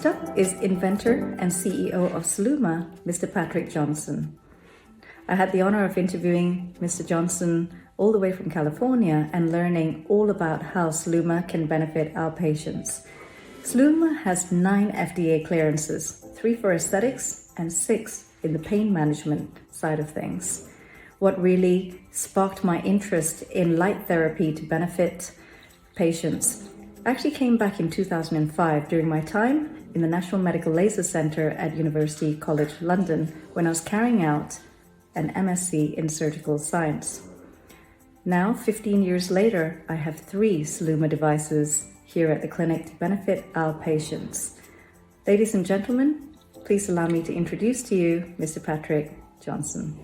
Next up is Inventor and CEO of Celluma, Mr. Patrick Johnson. I had the honor of interviewing Mr. Johnson all the way from California and learning all about how Sluma can benefit our patients. Sluma has 9 FDA clearances, 3 for aesthetics and 6 in the pain management side of things. What really sparked my interest in light therapy to benefit patients actually came back in 2005 during my time in the National Medical Laser Centre at University College London when I was carrying out an MSc in surgical science. Now, 15 years later, I have 3 Sluma devices here at the clinic to benefit our patients. Ladies and gentlemen, please allow me to introduce to you Mr. Patrick Johnson.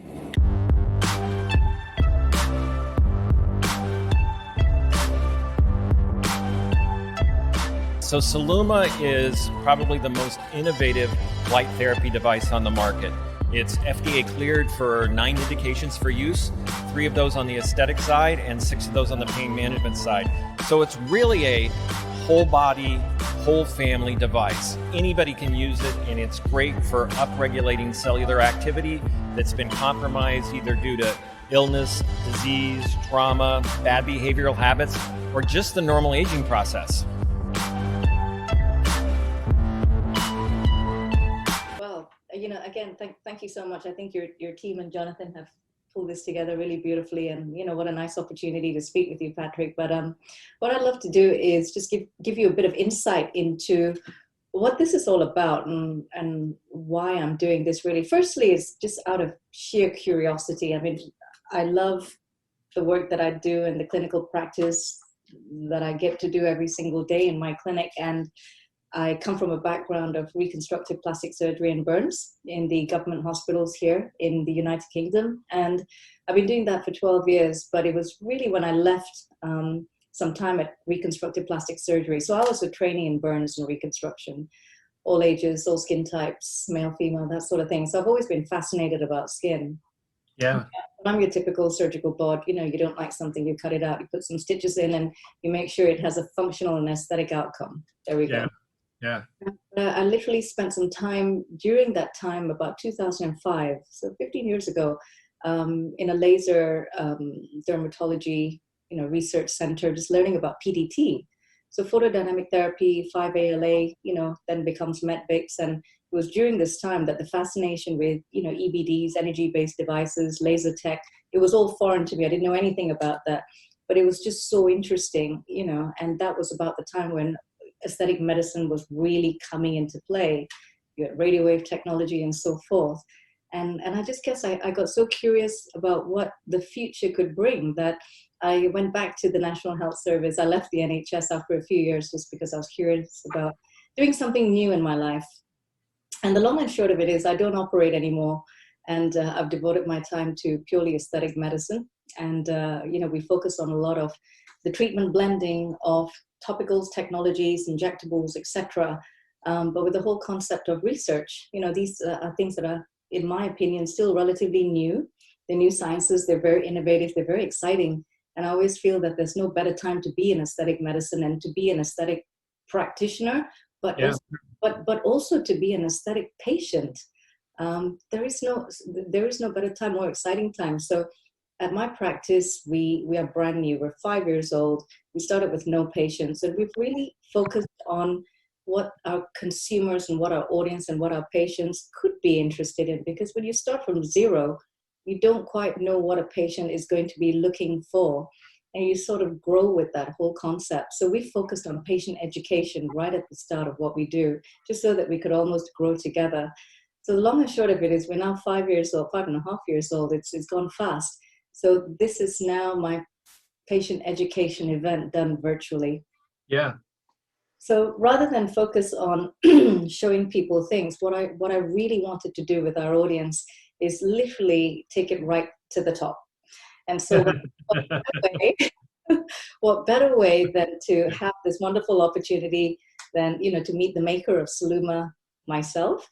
So Celluma is probably the most innovative light therapy device on the market. It's FDA cleared for 9 indications for use, 3 of those on the aesthetic side and 6 of those on the pain management side. So it's really a whole body, whole family device. Anybody can use it, and it's great for upregulating cellular activity that's been compromised either due to illness, disease, trauma, bad behavioral habits, or just the normal aging process. Again, thank you so much. I think your team and Jonathan have pulled this together really beautifully, and what a nice opportunity to speak with you, Patrick. But what I'd love to do is just give you a bit of insight into what this is all about and why I'm doing this. Really, firstly, is just out of sheer curiosity. I mean, I love the work that I do and the clinical practice that I get to do every single day in my clinic, and I come from a background of reconstructive plastic surgery and burns in the government hospitals here in the United Kingdom. And I've been doing that for 12 years, but it was really when I left some time at reconstructive plastic surgery. So I was a trainee in burns and reconstruction, all ages, all skin types, male, female, that sort of thing. So I've always been fascinated about skin. Yeah. I'm your typical surgical bod. You don't like something, you cut it out, you put some stitches in, and you make sure it has a functional and aesthetic outcome. There we go. Yeah. I literally spent some time during that time, about 2005, so 15 years ago, in a laser dermatology, research center, just learning about PDT. So photodynamic therapy, 5-ALA, then becomes METBIX. And it was during this time that the fascination with, EBDs, energy-based devices, laser tech, it was all foreign to me. I didn't know anything about that, but it was just so interesting, and that was about the time when aesthetic medicine was really coming into play. You had radio wave technology and so forth. And I just guess I got so curious about what the future could bring that I went back to the National Health Service. I left the NHS after a few years just because I was curious about doing something new in my life. And the long and short of it is I don't operate anymore. And I've devoted my time to purely aesthetic medicine. And, we focus on a lot of the treatment blending of topicals, technologies, injectables, etc. But with the whole concept of research, these are things that are, in my opinion, still relatively new. They're new sciences, they're very innovative, they're very exciting. And I always feel that there's no better time to be in aesthetic medicine and to be an aesthetic practitioner, but also to be an aesthetic patient. There is no better time or exciting time. So at my practice, we are brand new. We're 5 years old. We started with no patients, and we've really focused on what our consumers and what our audience and what our patients could be interested in. Because when you start from zero, you don't quite know what a patient is going to be looking for, and you sort of grow with that whole concept. So we focused on patient education right at the start of what we do, just so that we could almost grow together. So the long and short of it is we're now 5 years old, 5.5 years old. It's gone fast. So this is now my patient education event done virtually. Yeah. So rather than focus on showing people things, what I really wanted to do with our audience is literally take it right to the top. And so what better way than to have this wonderful opportunity than, to meet the maker of Celluma, myself,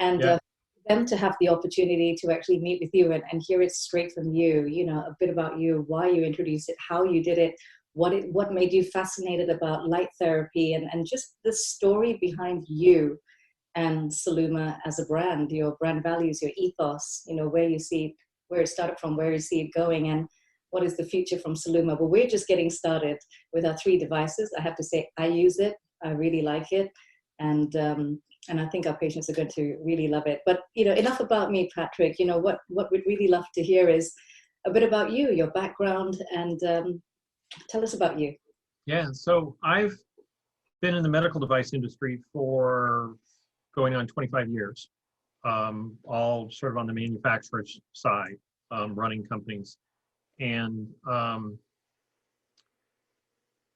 and them to have the opportunity to actually meet with you and hear it straight from you, a bit about you, why you introduced it, how you did it, what made you fascinated about light therapy, and just the story behind you and Celluma as a brand, your brand values, your ethos, you know, where you see where it started from, where you see it going, and what is the future from Celluma. But we're just getting started with our 3 devices. I have to say, I use it. I really like it. And I think our patients are going to really love it. But, you know, enough about me, Patrick. You know, what we'd really love to hear is a bit about you, your background, and tell us about you. Yeah, so I've been in the medical device industry for going on 25 years, all sort of on the manufacturer's side, running companies. And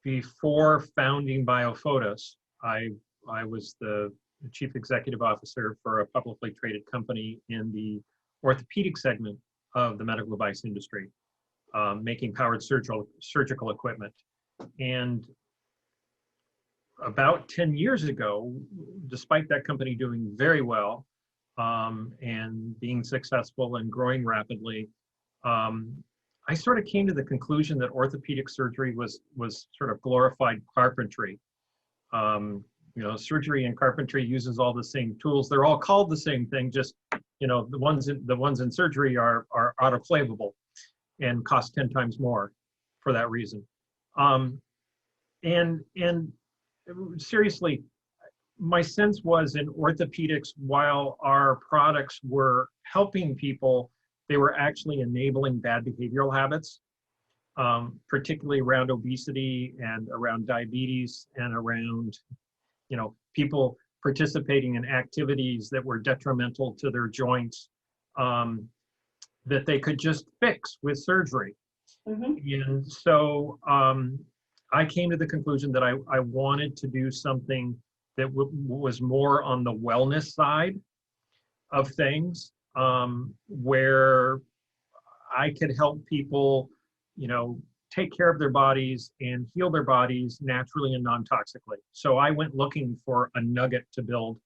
before founding BioPhotos, I was the chief executive officer for a publicly traded company in the orthopedic segment of the medical device industry, making powered surgical equipment. And about 10 years ago, despite that company doing very well and being successful and growing rapidly, I sort of came to the conclusion that orthopedic surgery was sort of glorified carpentry. You know, surgery and carpentry uses all the same tools. They're all called the same thing, just, you know, the ones in surgery are autoclavable and cost 10 times more for that reason. And seriously, my sense was in orthopedics, while our products were helping people, they were actually enabling bad behavioral habits, particularly around obesity and around diabetes and around, you know, people participating in activities that were detrimental to their joints, that they could just fix with surgery. Mm-hmm. And so I came to the conclusion that I wanted to do something that was more on the wellness side of things, where I could help people, you know, take care of their bodies and heal their bodies naturally and non-toxically. So I went looking for a nugget to build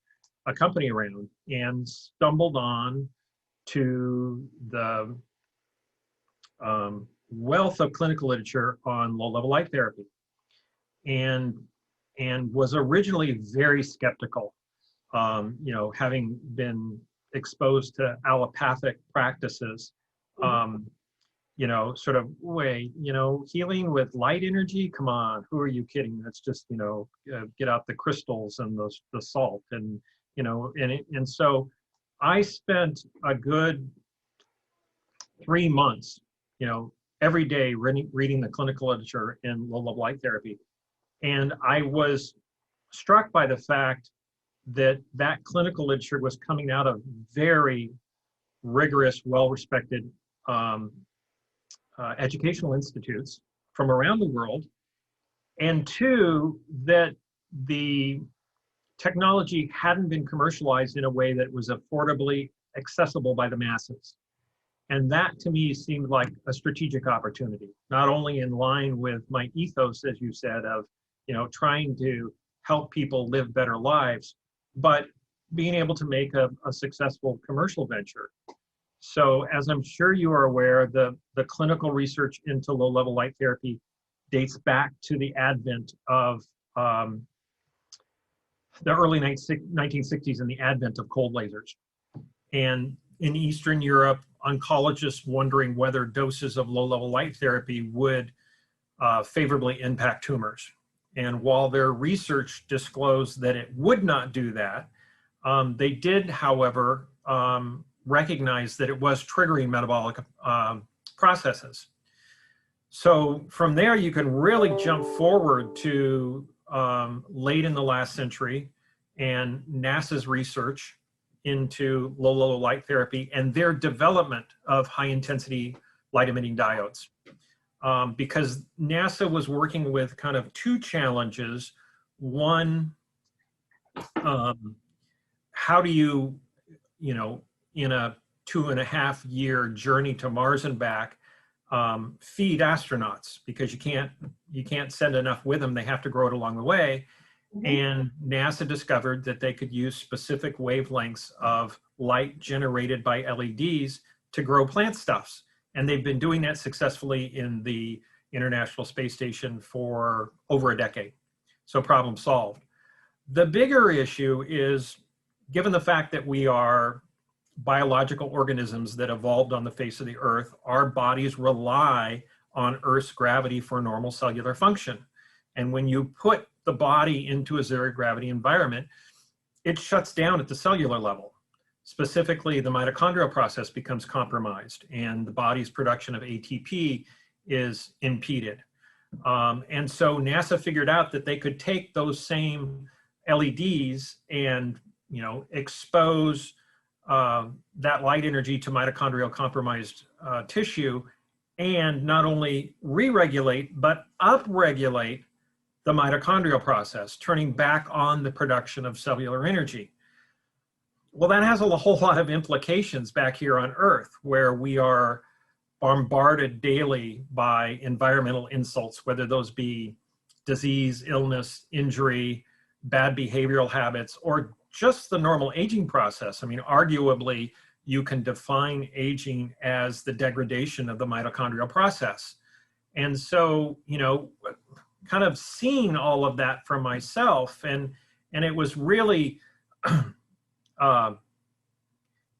a company around and stumbled on to the wealth of clinical literature on low-level light therapy, and was originally very skeptical, you know, having been exposed to allopathic practices, you know, sort of, wait, you know, healing with light energy, come on, who are you kidding? That's just, you know, get out the crystals and the salt, and, you know, and so I spent a good 3 months, you know, every day reading the clinical literature in low-level light therapy. And I was struck by the fact that that clinical literature was coming out of very rigorous, well-respected educational institutes from around the world, and 2, that the technology hadn't been commercialized in a way that was affordably accessible by the masses. And that to me seemed like a strategic opportunity, not only in line with my ethos, as you said, of, you know, trying to help people live better lives, but being able to make a successful commercial venture. So as I'm sure you are aware, the clinical research into low-level light therapy dates back to the advent of the early 1960s and the advent of cold lasers. And in Eastern Europe, oncologists wondering whether doses of low-level light therapy would favorably impact tumors. And while their research disclosed that it would not do that, they did, however, recognize that it was triggering metabolic processes. So from there, you can really jump forward to late in the last century and NASA's research into low-level light therapy and their development of high-intensity light-emitting diodes. Because NASA was working with kind of 2 challenges. One, how do you, you know, in a 2.5-year journey to Mars and back, feed astronauts, because you can't send enough with them. They have to grow it along the way. And NASA discovered that they could use specific wavelengths of light generated by LEDs to grow plant stuffs. And they've been doing that successfully in the International Space Station for over a decade. So problem solved. The bigger issue is given the fact that we are biological organisms that evolved on the face of the earth, our bodies rely on Earth's gravity for normal cellular function. And when you put the body into a zero gravity environment, it shuts down at the cellular level. Specifically, the mitochondrial process becomes compromised and the body's production of ATP is impeded. And so NASA figured out that they could take those same LEDs and, you know, expose that light energy to mitochondrial compromised tissue and not only re-regulate, but upregulate the mitochondrial process, turning back on the production of cellular energy. Well, that has a whole lot of implications back here on Earth, where we are bombarded daily by environmental insults, whether those be disease, illness, injury, bad behavioral habits, or just the normal aging process. I mean, arguably, you can define aging as the degradation of the mitochondrial process. And so, you know, kind of seeing all of that for myself, and it was really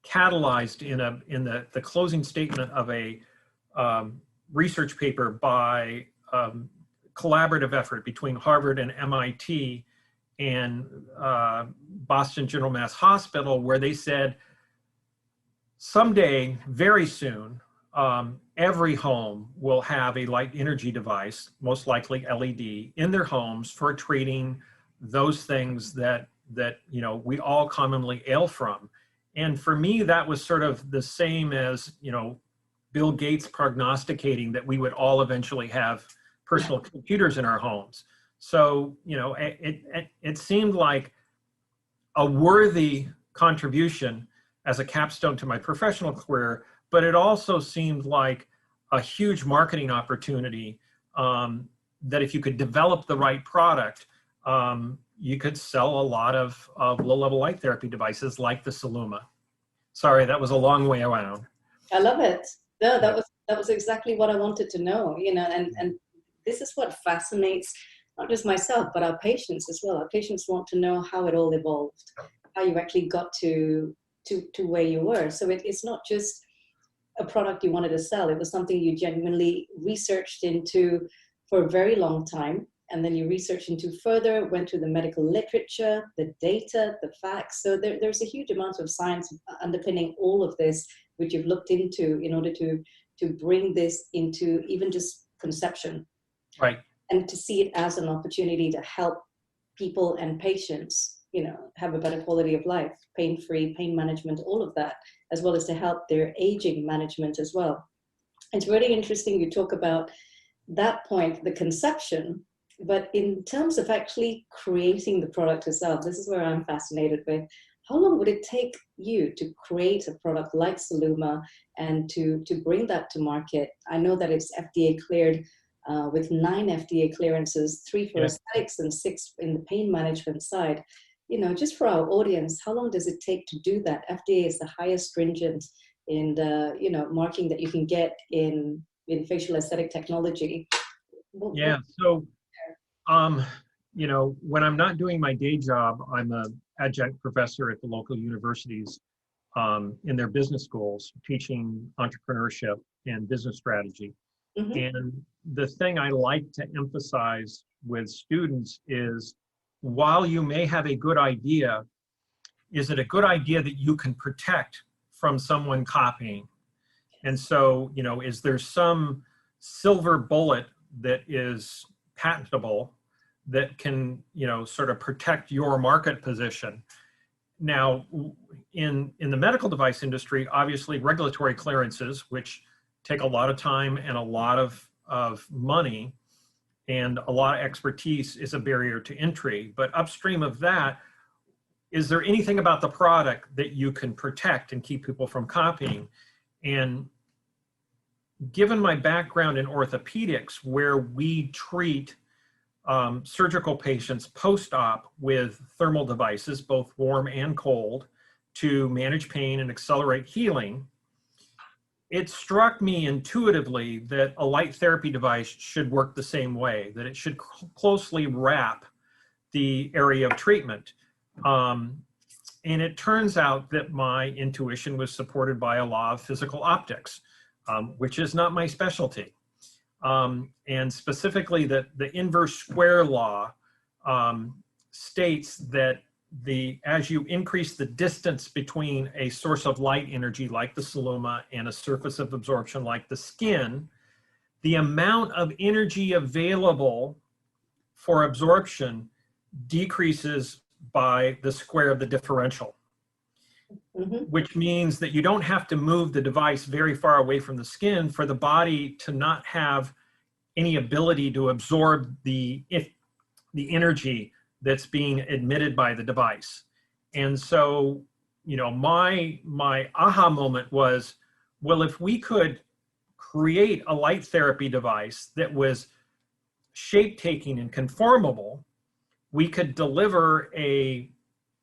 catalyzed in the closing statement of a research paper by collaborative effort between Harvard and MIT and Boston General Mass Hospital, where they said, someday, very soon, every home will have a light energy device, most likely LED, in their homes for treating those things that you know we all commonly ail from. And for me, that was sort of the same as, you know, Bill Gates prognosticating that we would all eventually have personal computers in our homes. So, you know, it seemed like a worthy contribution as a capstone to my professional career, but it also seemed like a huge marketing opportunity that if you could develop the right product, you could sell a lot of low-level light therapy devices like the Sluma. Sorry, that was a long way around. I love it. No, that was exactly what I wanted to know, you know, and this is what fascinates not just myself, but our patients as well. Our patients want to know how it all evolved, how you actually got to where you were. So it's not just a product you wanted to sell. It was something you genuinely researched into for a very long time. And then you researched into further, went to the medical literature, the data, the facts. So there's a huge amount of science underpinning all of this, which you've looked into in order to bring this into even just conception. Right. And to see it as an opportunity to help people and patients, you know, have a better quality of life, pain-free, pain management, all of that, as well as to help their aging management as well. It's really interesting you talk about that point, the conception, but in terms of actually creating the product itself, this is where I'm fascinated with. How long would it take you to create a product like Celluma and to bring that to market? I know that it's FDA cleared with 9 FDA clearances, 3 for aesthetics and 6 in the pain management side. You know, just for our audience, how long does it take to do that? FDA is the highest stringent in the, you know, marking that you can get in facial aesthetic technology. Yeah, so, you know, when I'm not doing my day job, I'm an adjunct professor at the local universities in their business schools, teaching entrepreneurship and business strategy. Mm-hmm. And the thing I like to emphasize with students is, while you may have a good idea, is it a good idea that you can protect from someone copying? And so, you know, is there some silver bullet that is patentable that can, you know, sort of protect your market position? Now, in the medical device industry, obviously regulatory clearances, which take a lot of time and a lot of money and a lot of expertise, is a barrier to entry. But upstream of that, is there anything about the product that you can protect and keep people from copying? And given my background in orthopedics, where we treat surgical patients post-op with thermal devices, both warm and cold, to manage pain and accelerate healing, it struck me intuitively that a light therapy device should work the same way, that it should closely wrap the area of treatment. And it turns out that my intuition was supported by a law of physical optics, which is not my specialty. And specifically the inverse square law states that as you increase the distance between a source of light energy like the Sluma and a surface of absorption like the skin, the amount of energy available for absorption decreases by the square of the differential, which means that you don't have to move the device very far away from the skin for the body to not have any ability to absorb the energy that's being emitted by the device. And so, you know, my aha moment was, well, if we could create a light therapy device that was shape-taking and conformable, we could deliver a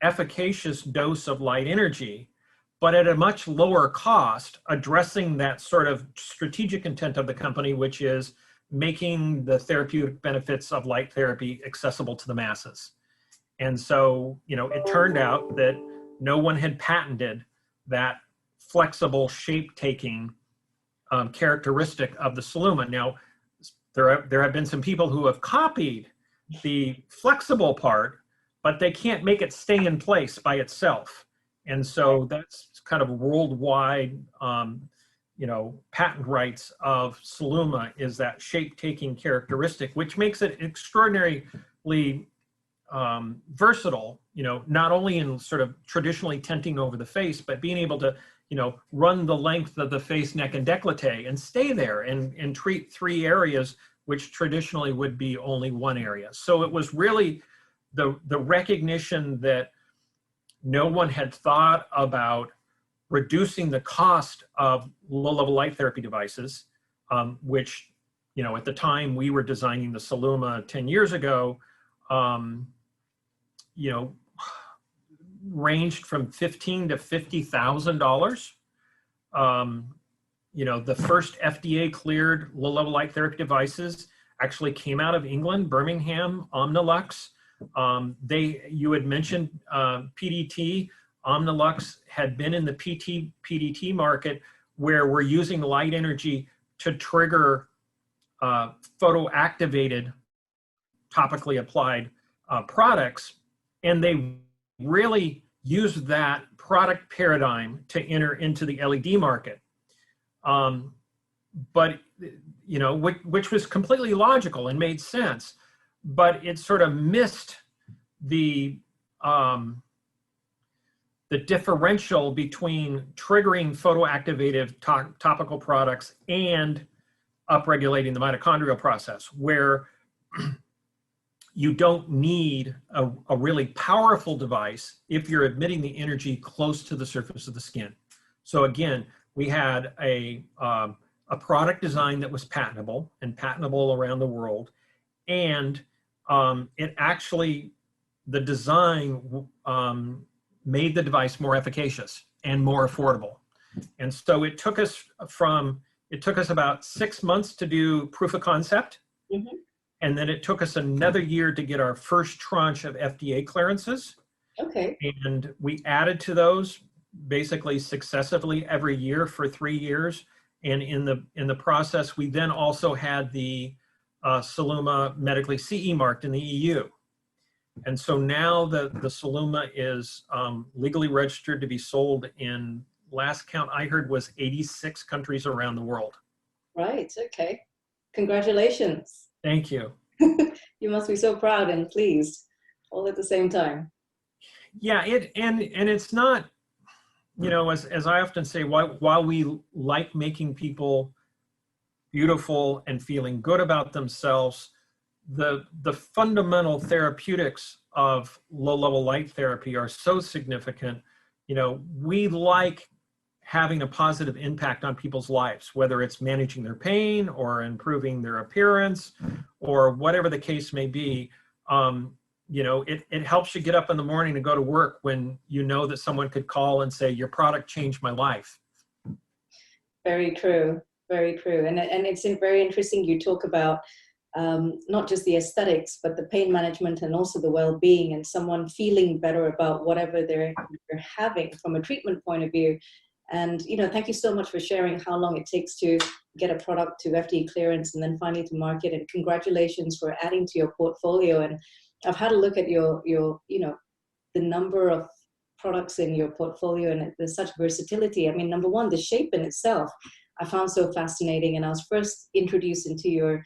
efficacious dose of light energy, but at a much lower cost, addressing that sort of strategic intent of the company, which is making the therapeutic benefits of light therapy accessible to the masses. And so, you know, it turned out that no one had patented that flexible shape-taking characteristic of the Sluma. Now, there have been some people who have copied the flexible part, but they can't make it stay in place by itself. And so that's kind of worldwide, you know, patent rights of Sluma is that shape-taking characteristic, which makes it extraordinarily versatile, you know, not only in sort of traditionally tenting over the face, but being able to, you know, run the length of the face, neck, and décolleté and stay there and treat 3 areas, which traditionally would be only 1 area. So it was really the recognition that no one had thought about reducing the cost of low-level light therapy devices, which, you know, at the time we were designing the Celluma 10 years ago, you know, ranged from $15,000 to $50,000. You know, the first FDA cleared low-level light therapy devices actually came out of England, Birmingham, Omnilux. You had mentioned PDT. Omnilux had been in the PDT market where we're using light energy to trigger photoactivated, topically applied products. And they really used that product paradigm to enter into the LED market. But, you know, which was completely logical and made sense, but it sort of missed the differential between triggering photoactivated topical products and upregulating the mitochondrial process, where you don't need a really powerful device if you're emitting the energy close to the surface of the skin. So again, we had a product design that was patentable and patentable around the world. And it actually, the design made the device more efficacious and more affordable. And so it took us about 6 months to do proof of concept. Mm-hmm. And then it took us another year to get our first tranche of FDA clearances. Okay. And we added to those basically successively every year for 3 years. And in the process, we then also had the Celluma medically CE marked in the EU. And so now the Celluma is legally registered to be sold in, last count I heard was 86 countries around the world. Right, okay. Congratulations. Thank you. You must be so proud and pleased all at the same time. Yeah, and it's not, you know, as I often say, while we like making people beautiful and feeling good about themselves, the fundamental therapeutics of low-level light therapy are so significant. You know, we like having a positive impact on people's lives, whether it's managing their pain or improving their appearance or whatever the case may be. You know, it helps you get up in the morning to go to work when you know that someone could call and say, your product changed my life. Very true, very true. And it's very interesting you talk about not just the aesthetics, but the pain management and also the well-being, and someone feeling better about whatever they're having from a treatment point of view. And, you know, thank you so much for sharing how long it takes to get a product to FDA clearance and then finally to market. And congratulations for adding to your portfolio. And I've had a look at your you know, the number of products in your portfolio, and there's such versatility. I mean, number one, the shape in itself, I found so fascinating. And I was first introduced into your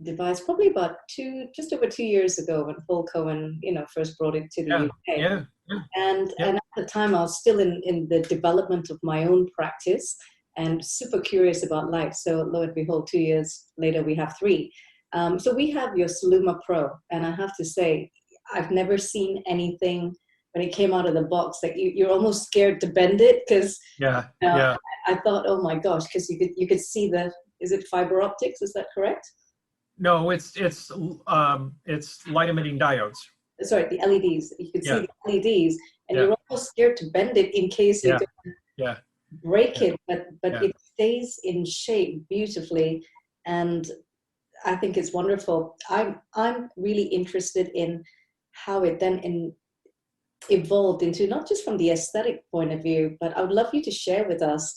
device probably about just over 2 years ago when Paul Cohen, you know, first brought it to the UK. And at the time I was still in the development of my own practice and super curious about life. So lo and behold, 2 years later, we have 3. So we have your Sluma Pro, and I have to say, I've never seen anything when it came out of the box that you're almost scared to bend it, because I thought, oh my gosh, because you could see is it fiber optics? Is that correct? No, it's light emitting diodes. Sorry, the LEDs. You could see the LEDs, and you're almost scared to bend it in case you break it, but it stays in shape beautifully, and I think it's wonderful. I'm really interested in how it then evolved into, not just from the aesthetic point of view, but I would love you to share with us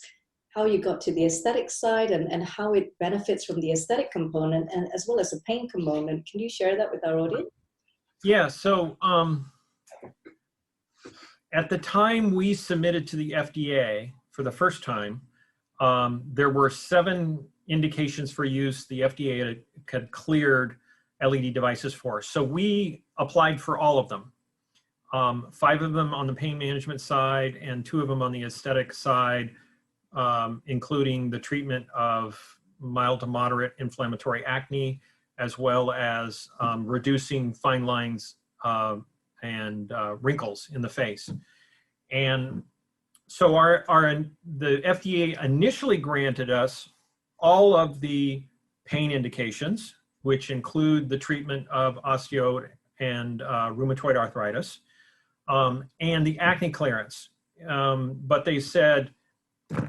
how you got to the aesthetic side and how it benefits from the aesthetic component and as well as the pain component. Can you share that with our audience? Yeah, so at the time we submitted to the FDA for the first time, there were 7 indications for use the FDA had cleared LED devices for. So we applied for all of them. 5 of them on the pain management side and 2 of them on the aesthetic side, including the treatment of mild to moderate inflammatory acne, as well as reducing fine lines and wrinkles in the face. And so the FDA initially granted us all of the pain indications, which include the treatment of osteo and rheumatoid arthritis, and the acne clearance. But they said,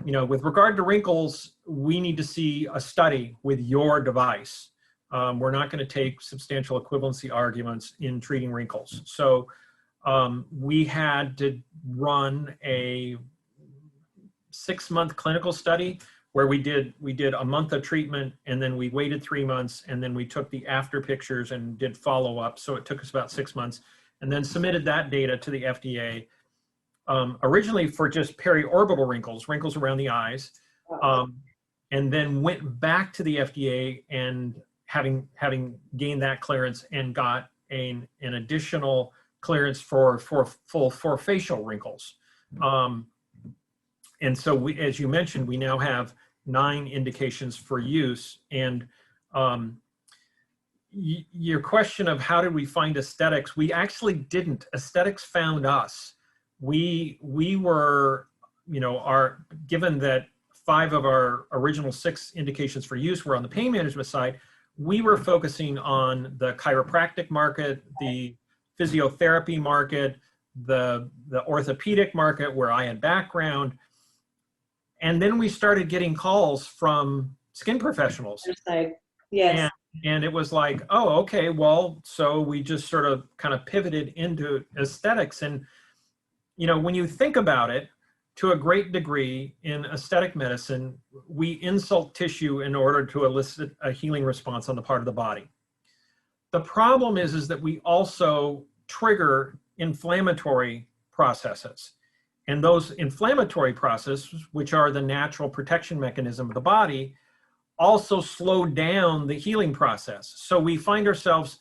you know, with regard to wrinkles, we need to see a study with your device. We're not going to take substantial equivalency arguments in treating wrinkles. So we had to run a 6-month clinical study where we did a month of treatment, and then we waited 3 months, and then we took the after pictures and did follow-up. So it took us about 6 months, and then submitted that data to the FDA, originally for just periorbital wrinkles around the eyes, and then went back to the FDA and having gained that clearance and got an additional clearance for facial wrinkles. And so we, as you mentioned, we now have 9 indications for use. And your question of how did we find aesthetics, we actually didn't. Aesthetics found us. We were, you know, given that 5 of our original 6 indications for use were on the pain management side, we were focusing on the chiropractic market, the physiotherapy market, the orthopedic market where I had background. And then we started getting calls from skin professionals. Yes. And it was like, oh, okay, well, so we just sort of kind of pivoted into aesthetics. And, you know, when you think about it, to a great degree in aesthetic medicine, we insult tissue in order to elicit a healing response on the part of the body. The problem is that we also trigger inflammatory processes. And those inflammatory processes, which are the natural protection mechanism of the body, also slow down the healing process. So we find ourselves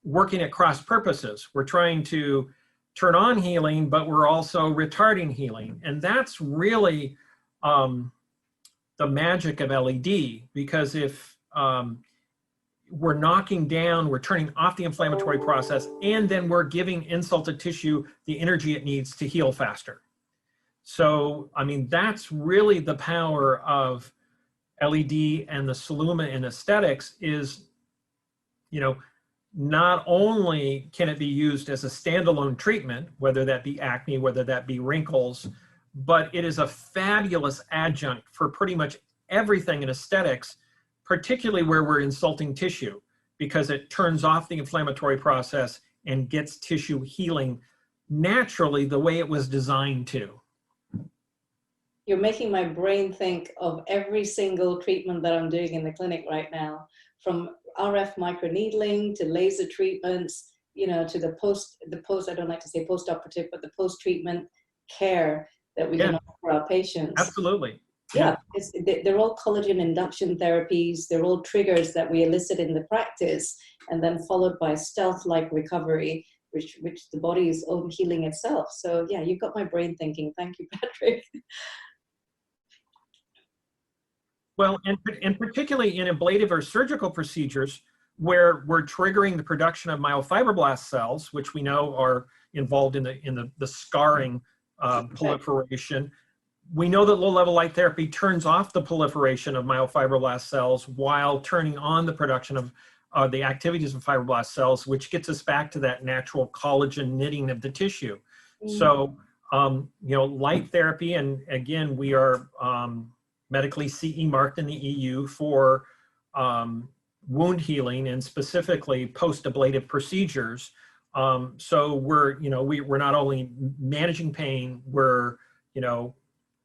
working at cross purposes. We're trying to turn on healing, but we're also retarding healing. And that's really the magic of LED, because if we're knocking down, we're turning off the inflammatory process, and then we're giving insulted tissue the energy it needs to heal faster. So, I mean, that's really the power of LED and the Celluma in aesthetics is, you know, not only can it be used as a standalone treatment, whether that be acne, whether that be wrinkles, but it is a fabulous adjunct for pretty much everything in aesthetics, particularly where we're insulting tissue. because it turns off the inflammatory process and gets tissue healing naturally the way it was designed to. You're making my brain think of every single treatment that I'm doing in the clinic right now, from RF microneedling to laser treatments, you know, to the post, I don't like to say post-operative, but the post-treatment care that we can offer our patients. Absolutely. Yeah, they're all collagen induction therapies. They're all triggers that we elicit in the practice, and then followed by stealth-like recovery, which the body is own healing itself. So yeah, you've got my brain thinking. Thank you, Patrick. Well, and particularly in ablative or surgical procedures where we're triggering the production of myofibroblast cells, which we know are involved in the scarring proliferation. We know that low-level light therapy turns off the proliferation of myofibroblast cells while turning on the production of the activities of fibroblast cells, which gets us back to that natural collagen knitting of the tissue. So, you know, light therapy, and again, we are medically CE marked in the EU for wound healing and specifically post-ablative procedures. So we're, you know, we're not only managing pain, we're, you know,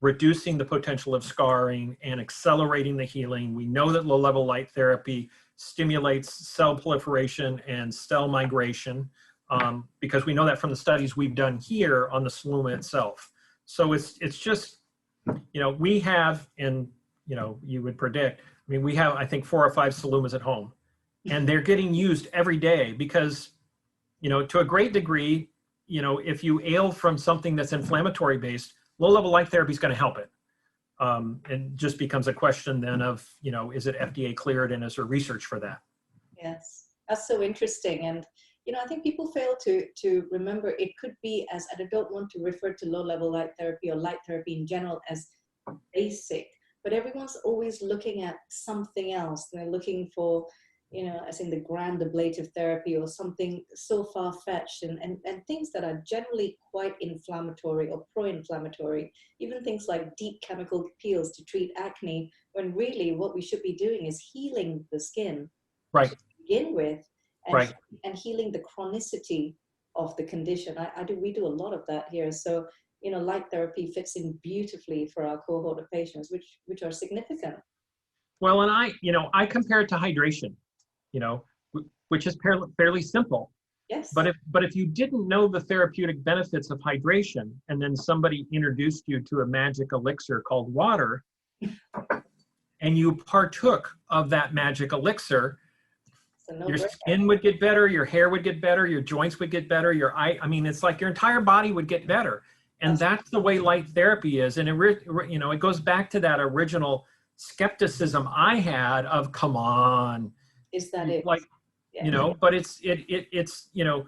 reducing the potential of scarring and accelerating the healing. We know that low-level light therapy stimulates cell proliferation and cell migration because we know that from the studies we've done here on the Sluma itself. So it's just, you know, we have, and, you know, you would predict, I mean, we have, I think, 4 or 5 Slumas at home, and they're getting used every day because, you know, to a great degree, you know, if you ail from something that's inflammatory based, low-level light therapy is going to help it. It just becomes a question then of, you know, is it FDA cleared and is there research for that? Yes, that's so interesting. And, you know, I think people fail to remember it could be as, and I don't want to refer to low-level light therapy or light therapy in general as basic, but everyone's always looking at something else. They're looking for, you know, as in the grand ablative therapy or something so far-fetched and things that are generally quite inflammatory or pro-inflammatory, even things like deep chemical peels to treat acne, when really what we should be doing is healing the skin to begin with, and, and healing the chronicity of the condition. We do a lot of that here. So, you know, light therapy fits in beautifully for our cohort of patients, which are significant. Well, and I compare it to hydration, you know, which is fairly simple. Yes. But if you didn't know the therapeutic benefits of hydration, and then somebody introduced you to a magic elixir called water, and you partook of that magic elixir, your skin would get better, your hair would get better, your joints would get better, I mean, it's like your entire body would get better. And that's the way light therapy is. And you know, it goes back to that original skepticism I had of, come on. Is that it? Like, you know, but it's, you know,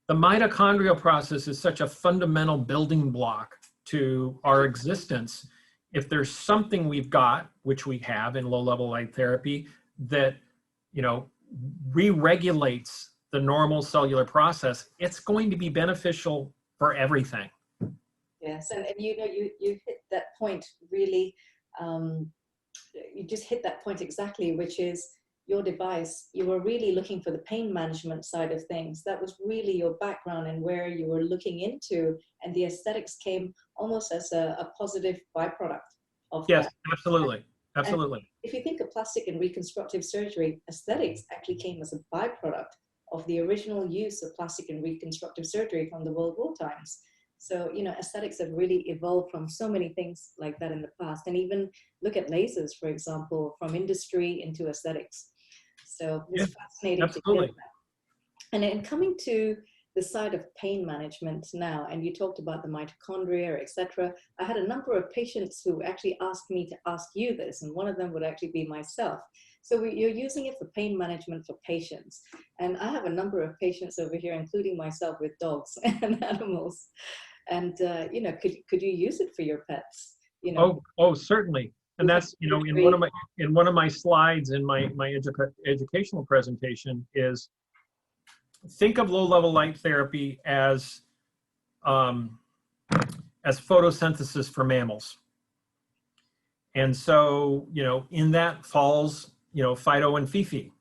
the mitochondrial process is such a fundamental building block to our existence. If there's something we've got, which we have in low-level light therapy, that, you know, re-regulates the normal cellular process, it's going to be beneficial for everything. Yes, and you know, you hit that point really, you just hit that point exactly, which is your device. You were really looking for the pain management side of things. That was really your background and where you were looking into, and the aesthetics came almost as a positive byproduct of that. Yes, absolutely. Absolutely. And if you think of plastic and reconstructive surgery, aesthetics actually came as a byproduct of the original use of plastic and reconstructive surgery from the World War times. So, you know, aesthetics have really evolved from so many things like that in the past. And even look at lasers, for example, from industry into aesthetics. So it's fascinating to hear that. And then coming to the side of pain management now, and you talked about the mitochondria, etc. I had a number of patients who actually asked me to ask you this, and one of them would actually be myself. So you're using it for pain management for patients. And I have a number of patients over here, including myself, with dogs and animals. And, you know, could you use it for your pets? You know? Oh, certainly. And that's, you know, in one of my slides in my educational presentation is, think of low-level light therapy as photosynthesis for mammals. And so, you know, in that falls, you know, Fido and Fifi.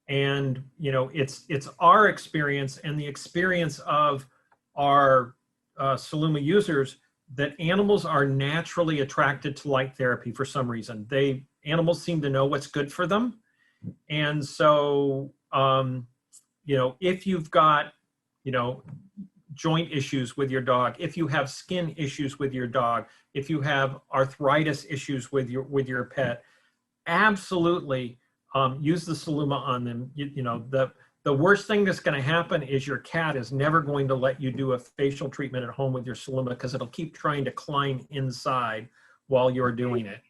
And, you know, it's our experience and the experience of our Celluma users that animals are naturally attracted to light therapy for some reason. Animals seem to know what's good for them. And so, you know, if you've got, you know, joint issues with your dog, if you have skin issues with your dog, if you have arthritis issues with your pet, absolutely use the Celluma on them. You know, the worst thing that's going to happen is your cat is never going to let you do a facial treatment at home with your Celluma because it'll keep trying to climb inside while you're doing it.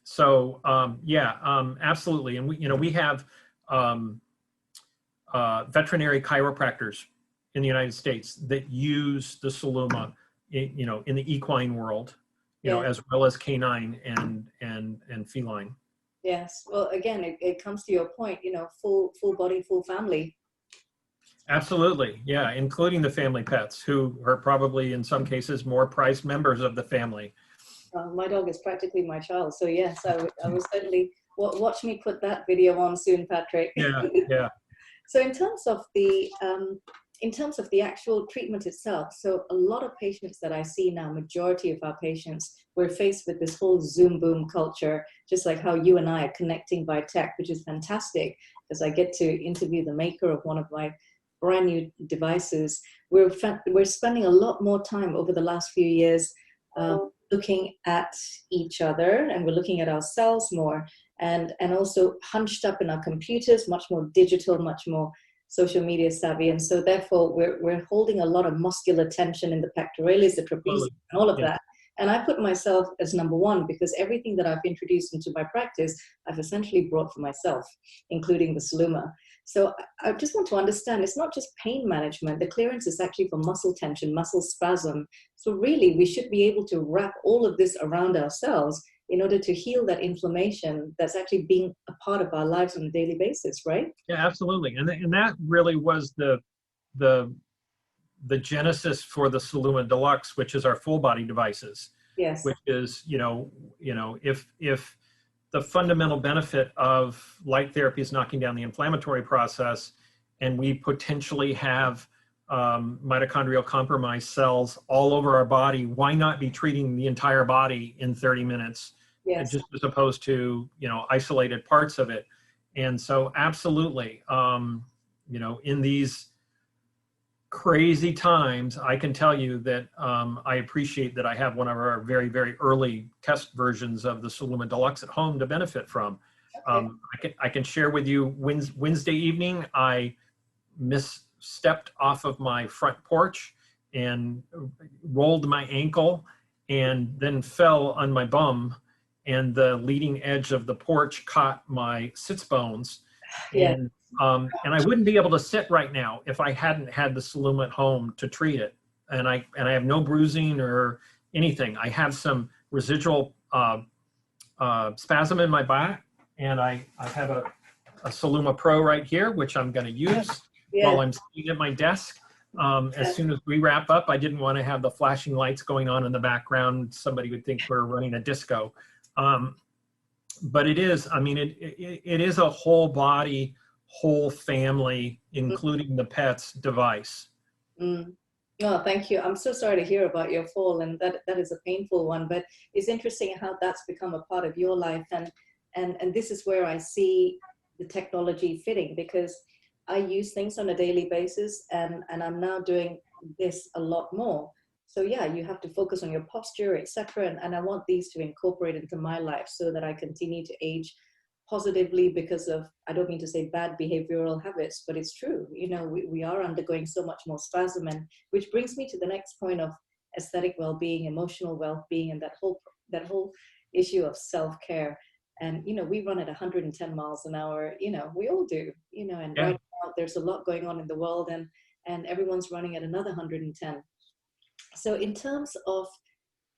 So yeah, absolutely. And we have veterinary chiropractors in the United States that use the Celluma, you know, in the equine world, you know, as well as canine and feline. Yes. Well, again, it comes to your point, you know, full body, full family. Absolutely. Yeah. Including the family pets, who are probably in some cases more prized members of the family. My dog is practically my child. So yes, I will certainly watch me put that video on soon, Patrick. Yeah. Yeah. So in terms of the actual treatment itself, so a lot of patients that I see now, majority of our patients, we're faced with this whole Zoom boom culture, just like how you and I are connecting by tech, which is fantastic because I get to interview the maker of one of my brand new devices. We're spending a lot more time over the last few years looking at each other, and we're looking at ourselves more, and also hunched up in our computers, much more digital, much more social media savvy. And so therefore we're holding a lot of muscular tension in the pectoralis, the trapezius, and all of that. And I put myself as number one because everything that I've introduced into my practice, I've essentially brought for myself, including the Sluma. So I just want to understand, it's not just pain management. The clearance is actually for muscle tension, muscle spasm. So really, we should be able to wrap all of this around ourselves in order to heal that inflammation that's actually being a part of our lives on a daily basis, right? Yeah, absolutely. And that really was the genesis for the Celluma Deluxe, which is our full body devices. Yes. Which is, if the fundamental benefit of light therapy is knocking down the inflammatory process, and we potentially have mitochondrial compromised cells all over our body, why not be treating the entire body in 30 minutes? Yes. Just as opposed to, isolated parts of it. And so absolutely, in these crazy times, I can tell you that I appreciate that I have one of our very, very early test versions of the Celluma Deluxe at home to benefit from. Okay. I can share with you Wednesday evening, I misstepped off of my front porch and rolled my ankle and then fell on my bum, and the leading edge of the porch caught my sits bones. Yeah. And I wouldn't be able to sit right now if I hadn't had the Celluma at home to treat it. And I have no bruising or anything. I have some residual spasm in my back, and I have a Celluma Pro right here, which I'm going to use while I'm sitting at my desk. As soon as we wrap up, I didn't want to have the flashing lights going on in the background. Somebody would think we're running a disco. But it is, it is a whole body, whole family, including the pet's device. Oh, thank you. I'm so sorry to hear about your fall, and that is a painful one, but it's interesting how that's become a part of your life. And this is where I see the technology fitting, because I use things on a daily basis, and I'm now doing this a lot more. So yeah, you have to focus on your posture, etc. And I want these to incorporate into my life so that I continue to age positively because of, I don't mean to say bad behavioral habits, but it's true. We are undergoing so much more spasm, and which brings me to the next point of aesthetic well-being, emotional well-being, and that whole issue of self-care. And, we run at 110 miles an hour, we all do, and right now there's a lot going on in the world, and everyone's running at another 110. So in terms of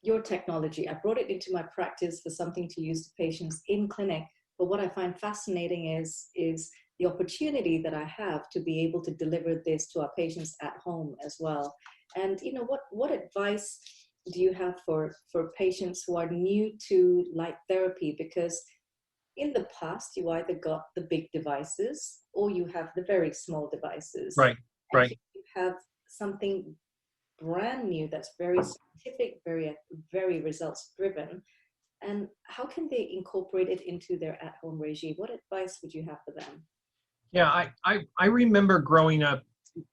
your technology, I brought it into my practice for something to use to patients in clinic. But what I find fascinating is the opportunity that I have to be able to deliver this to our patients at home as well. And what advice do you have for patients who are new to light therapy? Because in the past, you either got the big devices or you have the very small devices. Right, And right. here you have something brand new that's very scientific, very results driven. And how can they incorporate it into their at-home regime? What advice would you have for them? Yeah, I remember growing up,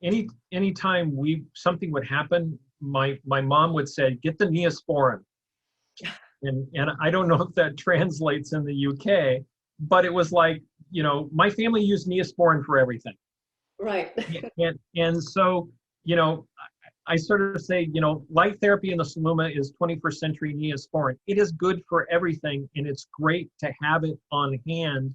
anytime something would happen, my mom would say, get the Neosporin. And I don't know if that translates in the UK, but it was like, my family used Neosporin for everything. Right. And so, I sort of say, light therapy in the Sluma is 21st century Neosporin. It is good for everything, and it's great to have it on hand,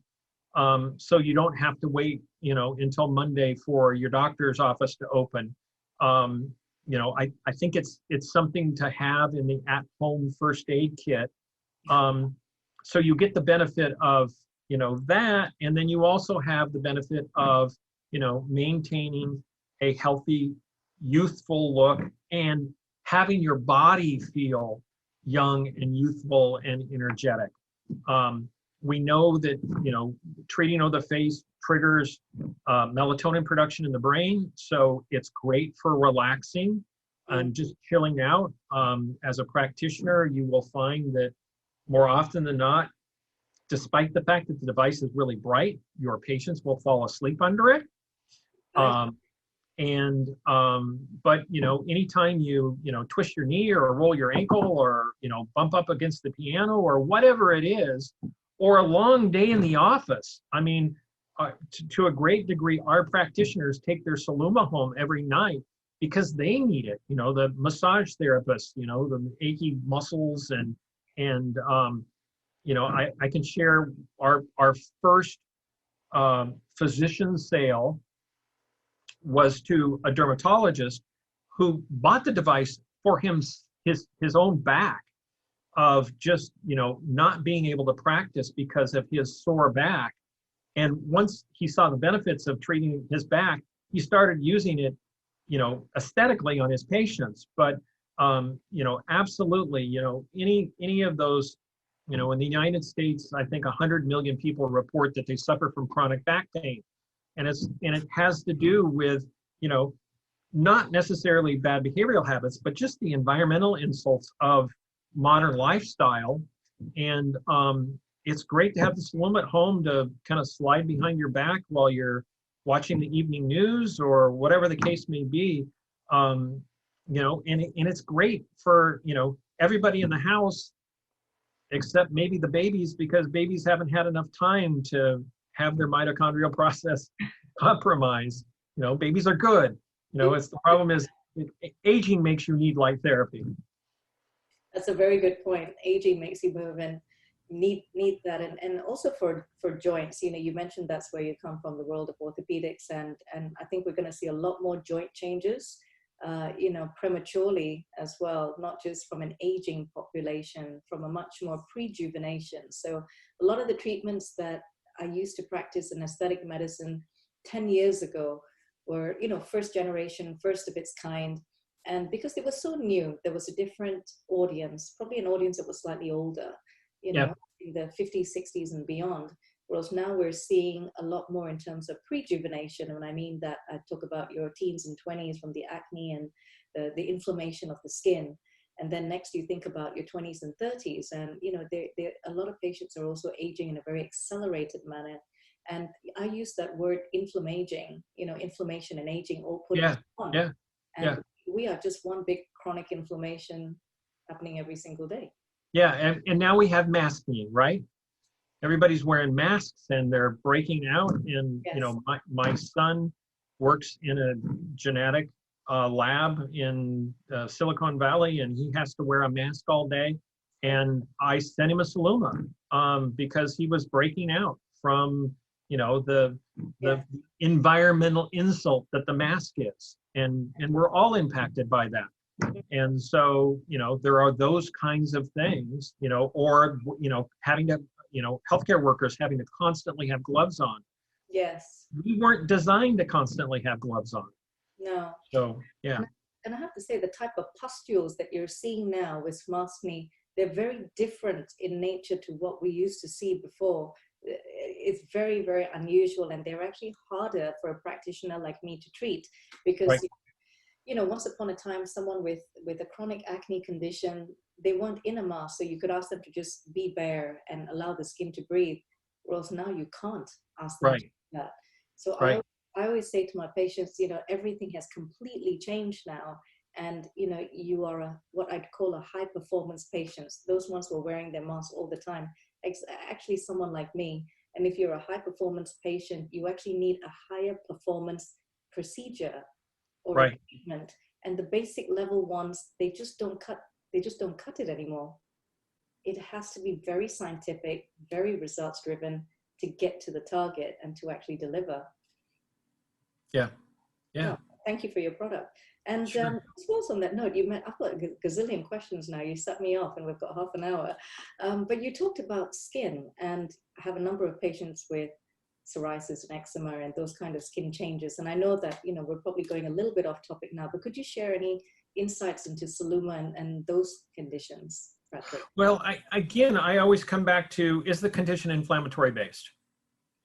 so you don't have to wait, until Monday for your doctor's office to open. I think it's something to have in the at-home first aid kit. So you get the benefit of, that, and then you also have the benefit of, maintaining a healthy, youthful look and having your body feel young and youthful and energetic. We know that, treating of the face triggers melatonin production in the brain. So it's great for relaxing and just chilling out. As a practitioner, you will find that more often than not, despite the fact that the device is really bright, your patients will fall asleep under it. But anytime you twist your knee or roll your ankle or bump up against the piano or whatever it is, or a long day in the office, I mean, to a great degree, our practitioners take their Celluma home every night because they need it. The massage therapists, the achy muscles, and I can share our first physician sale was to a dermatologist who bought the device for his own back, of just not being able to practice because of his sore back. And once he saw the benefits of treating his back, he started using it aesthetically on his patients. But absolutely, any of those, in the United States, I think 100 million people report that they suffer from chronic back pain. And it has to do with, not necessarily bad behavioral habits, but just the environmental insults of modern lifestyle. And it's great to have the Sluma at home to kind of slide behind your back while you're watching the evening news or whatever the case may be. And it's great for, everybody in the house, except maybe the babies, because babies haven't had enough time to have their mitochondrial process compromised. Babies are good. It's the problem is aging makes you need light therapy. That's a very good point. Aging makes you move and need that. And also for joints, you mentioned that's where you come from, the world of orthopedics. And I think we're going to see a lot more joint changes, prematurely as well, not just from an aging population, from a much more prejuvenation. So a lot of the treatments that I used to practice in aesthetic medicine 10 years ago were, first generation, first of its kind. And because they were so new, there was a different audience, probably an audience that was slightly older, in the 50s, 60s and beyond. Whereas now we're seeing a lot more in terms of prejuvenation. And when I mean that, I talk about your teens and 20s from the acne and the inflammation of the skin. And then next you think about your 20s and 30s. And, a lot of patients are also aging in a very accelerated manner. And I use that word inflammaging, inflammation and aging all put on. And we are just one big chronic inflammation happening every single day. Yeah, and now we have masking, right? Everybody's wearing masks and they're breaking out. And my son works in a genetic lab in Silicon Valley, and he has to wear a mask all day. And I sent him a Sluma because he was breaking out from the environmental insult that the mask is, and we're all impacted by that. And so there are those kinds of things, or having to healthcare workers having to constantly have gloves on. Yes, we weren't designed to constantly have gloves on. No. So and I have to say, the type of pustules that you're seeing now with maskne, they're very different in nature to what we used to see before, is very, very unusual, and they're actually harder for a practitioner like me to treat because, Right. Once upon a time, someone with a chronic acne condition, they weren't in a mask, so you could ask them to just be bare and allow the skin to breathe. Whereas now you can't ask them to do that. So Right. I always say to my patients, everything has completely changed now. And, you are what I'd call a high performance patient. Those ones who are wearing their masks all the time. Actually, someone like me. And if you're a high performance patient, you actually need a higher performance procedure or a Right. treatment. And the basic level ones, they just don't cut it anymore. It has to be very scientific, very results driven to get to the target and to actually deliver. Yeah. Oh, thank you for your product. And Sure. I suppose on that note, I've got a gazillion questions now. You set me off and we've got half an hour. But you talked about skin, and I have a number of patients with psoriasis and eczema and those kind of skin changes. And I know that, we're probably going a little bit off topic now, but could you share any insights into Celluma and those conditions, Patrick? Well, I always come back to, is the condition inflammatory based?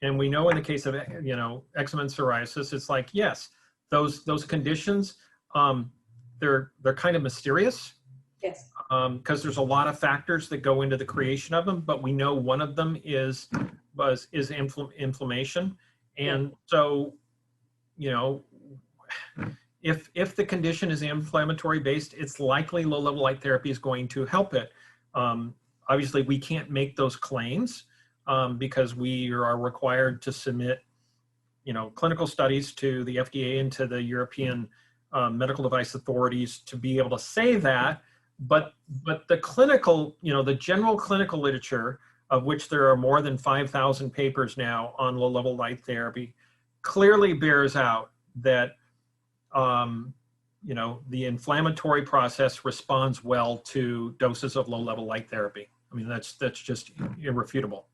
And we know in the case of, eczema and psoriasis, it's like, yes, those conditions, they're kind of mysterious. Yes. Because there's a lot of factors that go into the creation of them, but we know one of them is inflammation. And so, if the condition is inflammatory based, it's likely low-level light therapy is going to help it. Obviously, we can't make those claims because we are required to submit, clinical studies to the FDA and to the European medical device authorities to be able to say that. But the clinical, the general clinical literature, of which there are more than 5,000 papers now on low-level light therapy, clearly bears out that the inflammatory process responds well to doses of low-level light therapy. I mean, that's just irrefutable.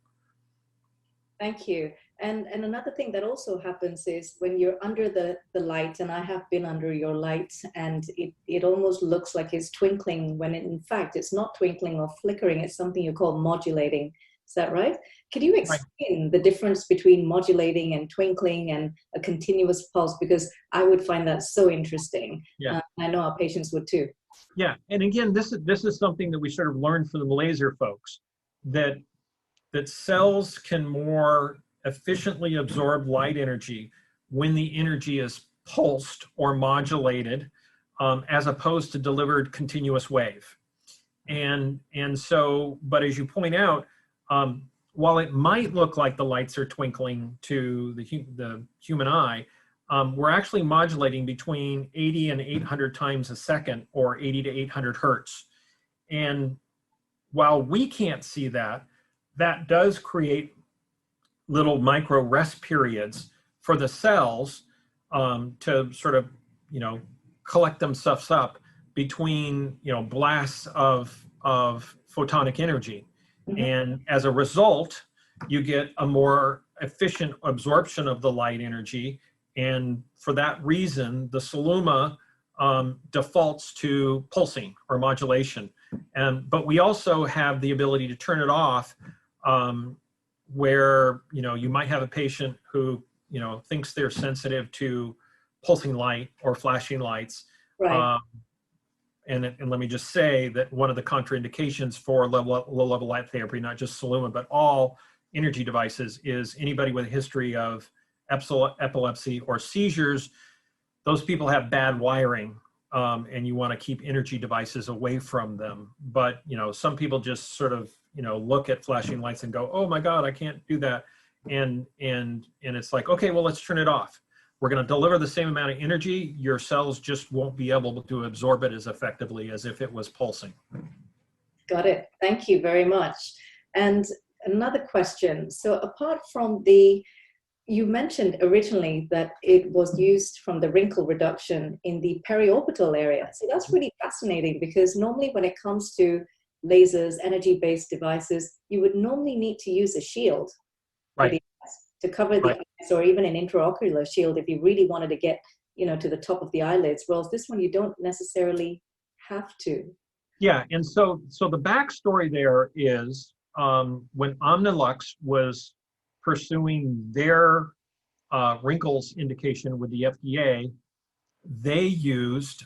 Thank you. And another thing that also happens is when you're under the light, and I have been under your light, and it almost looks like it's twinkling when in fact it's not twinkling or flickering. It's something you call modulating. Is that right? Can you explain the difference between modulating and twinkling and a continuous pulse? Because I would find that so interesting. Yeah. I know our patients would too. Yeah, and again, this is something that we sort of learned from the laser folks, that cells can more efficiently absorb light energy when the energy is pulsed or modulated, as opposed to delivered continuous wave. And so, but as you point out, while it might look like the lights are twinkling to the human eye, we're actually modulating between 80 and 800 times a second, or 80 to 800 hertz. And while we can't see that, that does create little micro rest periods for the cells to sort of, collect themselves up between, blasts of photonic energy. Mm-hmm. And as a result, you get a more efficient absorption of the light energy. And for that reason, the Sluma defaults to pulsing or modulation. But we also have the ability to turn it off, where you might have a patient who thinks they're sensitive to pulsing light or flashing lights. Right. And let me just say that one of the contraindications for low-level light therapy, not just Celluma, but all energy devices, is anybody with a history of epilepsy or seizures. Those people have bad wiring, and you want to keep energy devices away from them. But some people just sort of look at flashing lights and go, "Oh my God, I can't do that," and it's like, okay, well, let's turn it off. We're going to deliver the same amount of energy. Your cells just won't be able to absorb it as effectively as if it was pulsing. Got it. Thank you very much. And another question. So apart from you mentioned originally that it was used from the wrinkle reduction in the periorbital area. So that's really fascinating, because normally when it comes to lasers, energy-based devices, you would normally need to use a shield. Right. To cover the eyes, or even an intraocular shield if you really wanted to get, to the top of the eyelids. Whereas this one, you don't necessarily have to. Yeah, and so the backstory there is when Omnilux was pursuing their wrinkles indication with the FDA, they used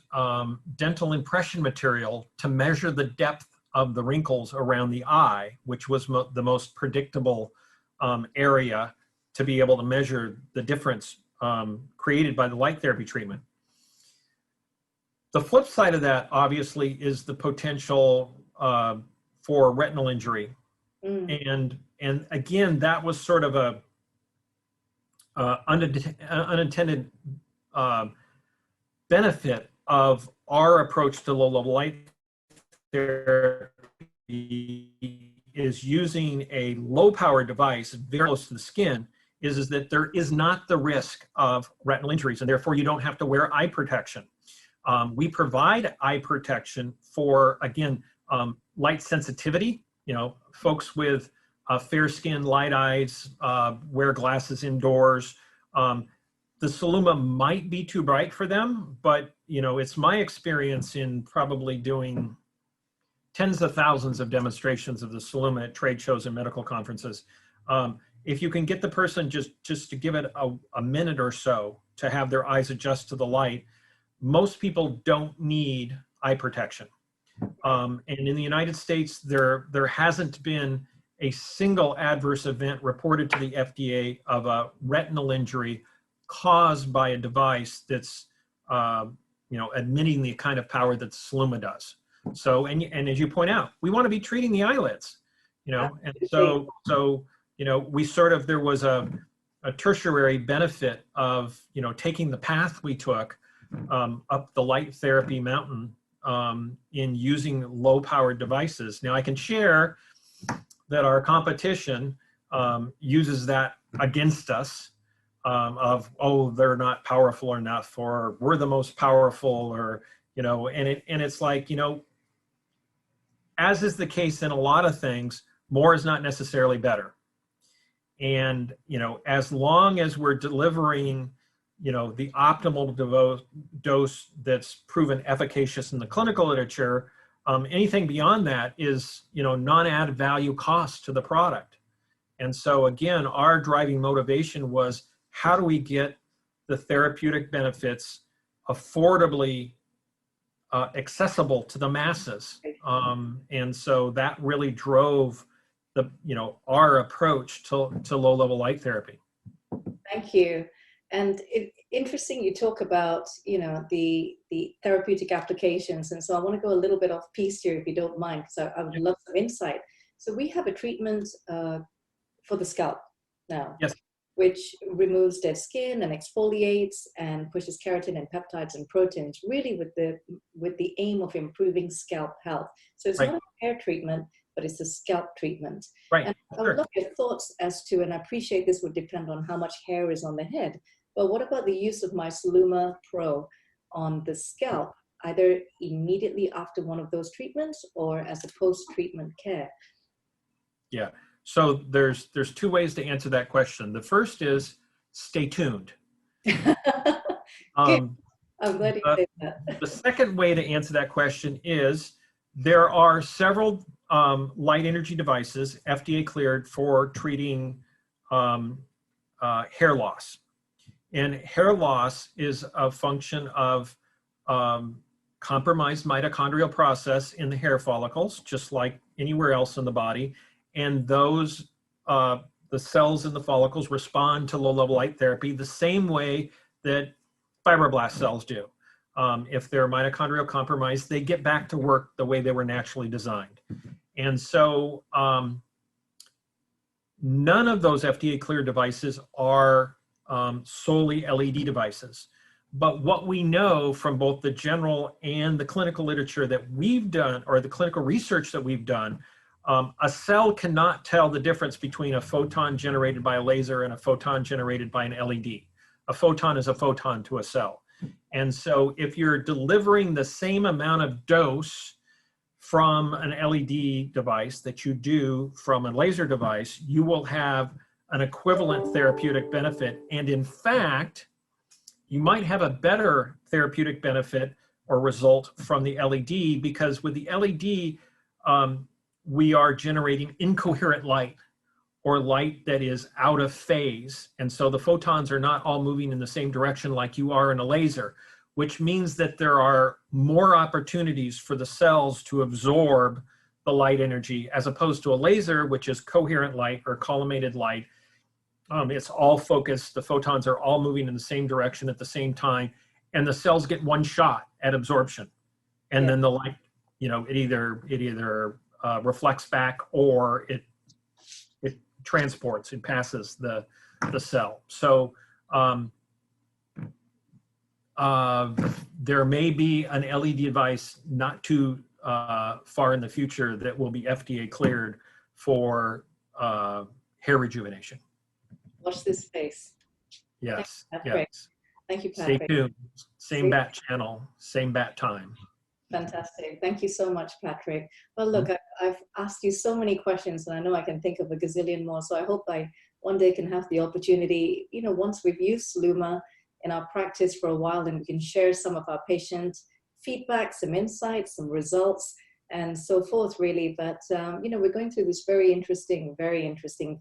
dental impression material to measure the depth of the wrinkles around the eye, which was the most predictable area to be able to measure the difference created by the light therapy treatment. The flip side of that, obviously, is the potential for retinal injury. And again, that was sort of a unintended benefit of our approach to low-level light therapy is using a low-power device very close to the skin is that there is not the risk of retinal injuries, and therefore you don't have to wear eye protection. We provide eye protection for, again, light sensitivity. You know, folks with fair skin, light eyes, wear glasses indoors. The Celluma might be too bright for them, but you know, it's my experience in probably doing tens of thousands of demonstrations of the Celluma at trade shows and medical conferences. If you can get the person just to give it a minute or so to have their eyes adjust to the light, most people don't need eye protection. And in the United States, there hasn't been a single adverse event reported to the FDA of a retinal injury caused by a device that's, you know, emitting the kind of power that Sluma does. So, and as you point out, we want to be treating the eyelids, you know, and so, you know, we sort of, there was a tertiary benefit of, you know, taking the path we took up the light therapy mountain in using low-powered devices. Now, I can share that our competition uses that against us of, oh, they're not powerful enough, or we're the most powerful, or, you know, and it's like, you know, as is the case in a lot of things, more is not necessarily better. And, you know, as long as we're delivering, you know, the optimal dose that's proven efficacious in the clinical literature, anything beyond that is, you know, non-add value cost to the product. And so again, our driving motivation was, how do we get the therapeutic benefits affordably accessible to the masses? And so that really drove the, you know, our approach to low-level light therapy. Thank you. And interesting, you talk about, you know, the therapeutic applications. And so I want to go a little bit off piece here, if you don't mind, because I would love some insight. So we have a treatment for the scalp now, yes, which removes dead skin and exfoliates and pushes keratin and peptides and proteins, really with the aim of improving scalp health. So it's right. not a hair treatment, but it's a scalp treatment. Right. And I would love your thoughts as to, and I appreciate this would depend on how much hair is on the head, but what about the use of my Sluma Pro on the scalp, either immediately after one of those treatments or as a post-treatment care? Yeah. So there's two ways to answer that question. The first is stay tuned. I'm glad you said that. The second way to answer that question is there are several light energy devices FDA cleared for treating hair loss. And hair loss is a function of compromised mitochondrial process in the hair follicles, just like anywhere else in the body. And those, the cells in the follicles respond to low-level light therapy the same way that fibroblast cells do. If they're mitochondrial compromised, they get back to work the way they were naturally designed. And so none of those FDA cleared devices are solely LED devices. But what we know from both the general and the clinical literature that we've done, or the clinical research that we've done, a cell cannot tell the difference between a photon generated by a laser and a photon generated by an LED. A photon is a photon to a cell. And so if you're delivering the same amount of dose from an LED device that you do from a laser device, you will have an equivalent therapeutic benefit. And in fact, you might have a better therapeutic benefit or result from the LED, because with the LED, we are generating incoherent light or light that is out of phase. And so the photons are not all moving in the same direction like you are in a laser, which means that there are more opportunities for the cells to absorb the light energy, as opposed to a laser, which is coherent light or collimated light. It's all focused. The photons are all moving in the same direction at the same time, and the cells get one shot at absorption. And then the light, it either reflects back, or it transports, it passes the cell. So there may be an LED device not too far in the future that will be FDA cleared for hair rejuvenation. Watch this space. Yes. Yes. Thank you, Patrick. Stay tuned. Same bat channel, same bat time. Fantastic. Thank you so much, Patrick. Well, look, I've asked you so many questions, and I know I can think of a gazillion more. So I hope I one day can have the opportunity, once we've used Sluma in our practice for a while, then we can share some of our patient feedback, some insights, some results, and so forth, really. But, we're going through this very interesting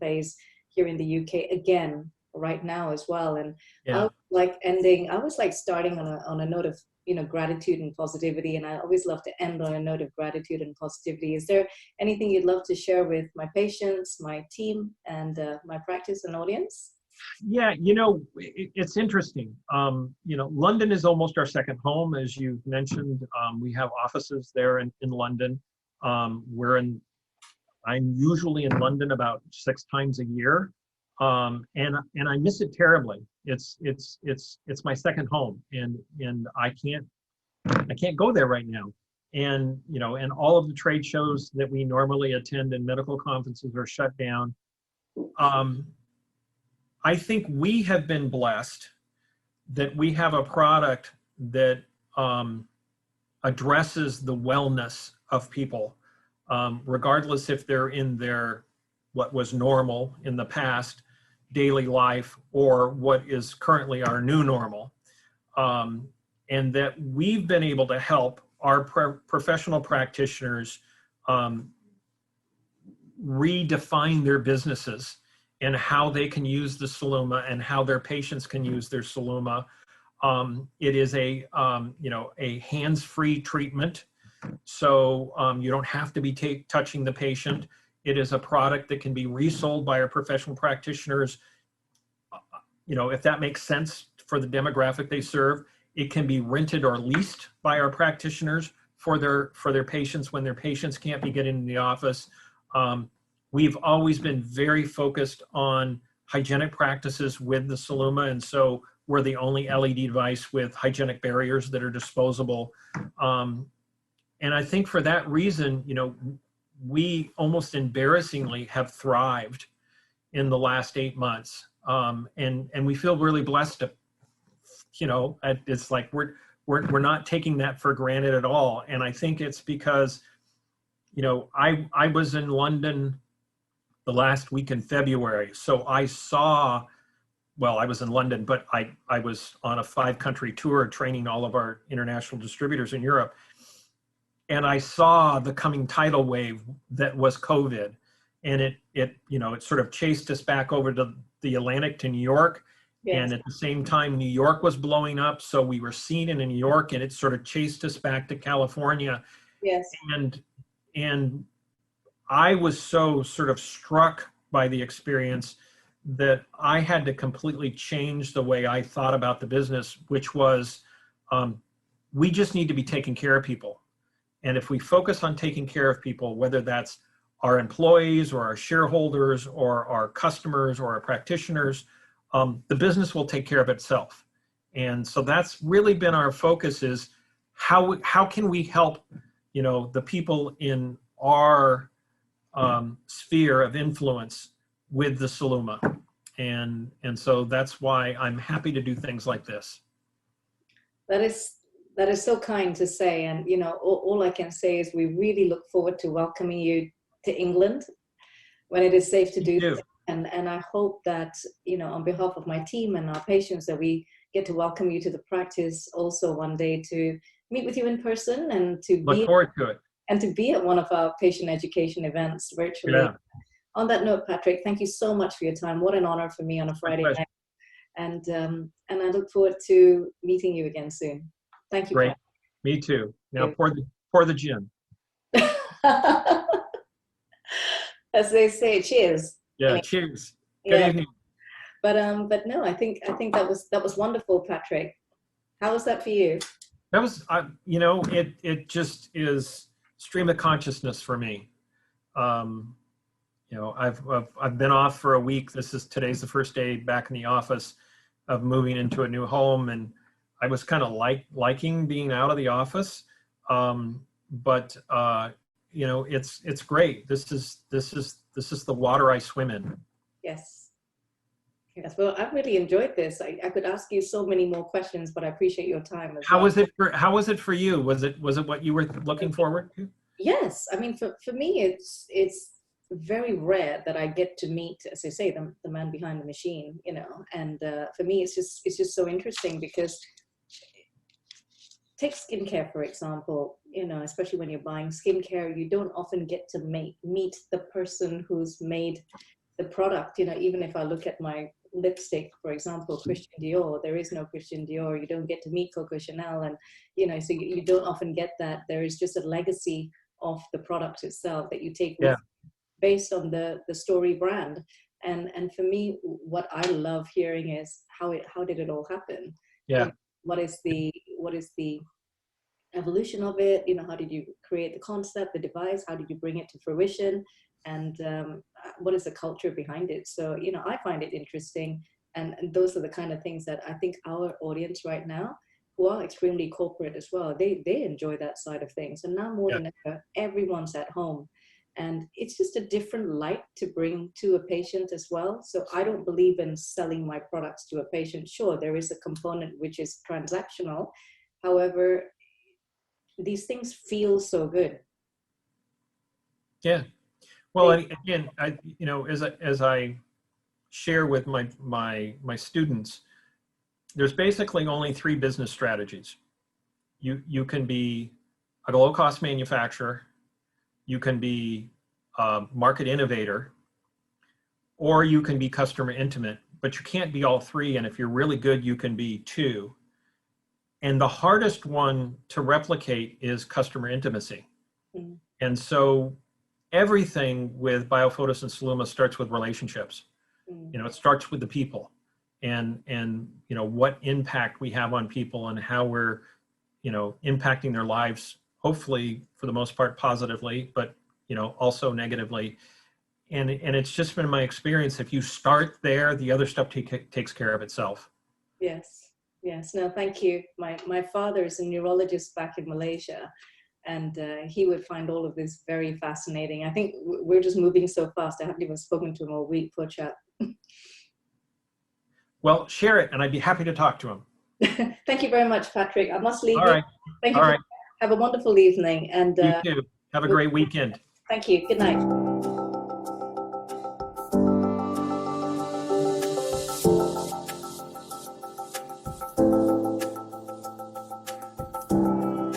phase here in the UK again right now as well. And I was like starting on a note of, gratitude and positivity. And I always love to end on a note of gratitude and positivity. Is there anything you'd love to share with my patients, my team, and my practice and audience? Yeah, it's interesting. London is almost our second home, as you mentioned. We have offices there in London. I'm usually in London about 6 times a year, and I miss it terribly. It's my second home, and I can't go there right now. And and all of the trade shows that we normally attend and medical conferences are shut down. I think we have been blessed that we have a product that addresses the wellness of people, regardless if they're in their what was normal in the past daily life or what is currently our new normal, and that we've been able to help our professional practitioners redefine their businesses and how they can use the Sluma and how their patients can use their Sluma. It is a hands-free treatment, so you don't have to be touching the patient. It is a product that can be resold by our professional practitioners, if that makes sense for the demographic they serve. It can be rented or leased by our practitioners for their patients when their patients can't be getting in the office. We've always been very focused on hygienic practices with the Sluma, and so we're the only LED device with hygienic barriers that are disposable. And I think for that reason, we almost embarrassingly have thrived in the last 8 months. And we feel really blessed to, it's like we're not taking that for granted at all. And I think it's because, I was in London the last week in February. So I was in London, but I was on a 5-country tour training all of our international distributors in Europe. And I saw the coming tidal wave that was COVID. And it sort of chased us back over to the Atlantic to New York. Yes. And at the same time, New York was blowing up. So we were seen in New York, and it sort of chased us back to California. Yes. And I was so sort of struck by the experience that I had to completely change the way I thought about the business, which was we just need to be taking care of people. And if we focus on taking care of people, whether that's our employees or our shareholders or our customers or our practitioners, the business will take care of itself. And so that's really been our focus, is how can we help, the people in our sphere of influence with the Sluma. And so that's why I'm happy to do things like this. That is so kind to say. And, all I can say is we really look forward to welcoming you to England when it is safe to do so. And I hope that, on behalf of my team and our patients, that we get to welcome you to the practice also one day, to meet with you in person and to look forward to it. And to be at one of our patient education events virtually. Yeah. on that note, Patrick, thank you so much for your time. What an honor for me on a Friday night. And I look forward to meeting you again soon. Thank you. Great. Me too. Now pour the gin. As they say, cheers. Yeah, anyway. Cheers. Good evening. But no, I think that was wonderful, Patrick. How was that for you? That was, it just is stream of consciousness for me. I've been off for a week. Today's the first day back in the office of moving into a new home, and I was kind of liking being out of the office. But it's great. This is the water I swim in. Yes. Well, I've really enjoyed this. I could ask you so many more questions, but I appreciate your time as well. How was it for you? Was it what you were looking forward to? Yes. I mean, for me, it's very rare that I get to meet, as I say, the man behind the machine, and for me, it's just so interesting because take skincare, for example, especially when you're buying skincare, you don't often get to meet the person who's made the product. Even if I look at my lipstick, for example, Christian Dior, there is no Christian Dior. You don't get to meet Coco Chanel, and so you don't often get that. There is just a legacy of the product itself that you take with based on the story brand. And for me, what I love hearing is how did it all happen? Yeah. What is the evolution of it? How did you create the concept, the device? How did you bring it to fruition? And what is the culture behind it? So, I find it interesting. And those are the kind of things that I think our audience right now, who are extremely corporate as well, they enjoy that side of things. And now more than ever, everyone's at home. And it's just a different light to bring to a patient as well. So I don't believe in selling my products to a patient. Sure, there is a component which is transactional. However, these things feel so good. Yeah. Well, again, as I share with my students, there's basically only 3 business strategies. You can be a low-cost manufacturer, you can be a market innovator, or you can be customer intimate, but you can't be all 3. And if you're really good, you can be 2. And the hardest one to replicate is customer intimacy. Mm-hmm. And so everything with Biophotos and Sluma starts with relationships. Mm-hmm. It starts with the people and what impact we have on people and how we're, impacting their lives, hopefully for the most part positively, but, also negatively. And it's just been my experience, if you start there, the other stuff takes care of itself. Yes. No, thank you. My father is a neurologist back in Malaysia, and he would find all of this very fascinating. I think we're just moving so fast. I haven't even spoken to him all week, poor chap. Well, share it, and I'd be happy to talk to him. Thank you very much, Patrick. I must leave you. All right. Thank you. Have a wonderful evening. And you too. Have a great weekend. Thank you. Good night.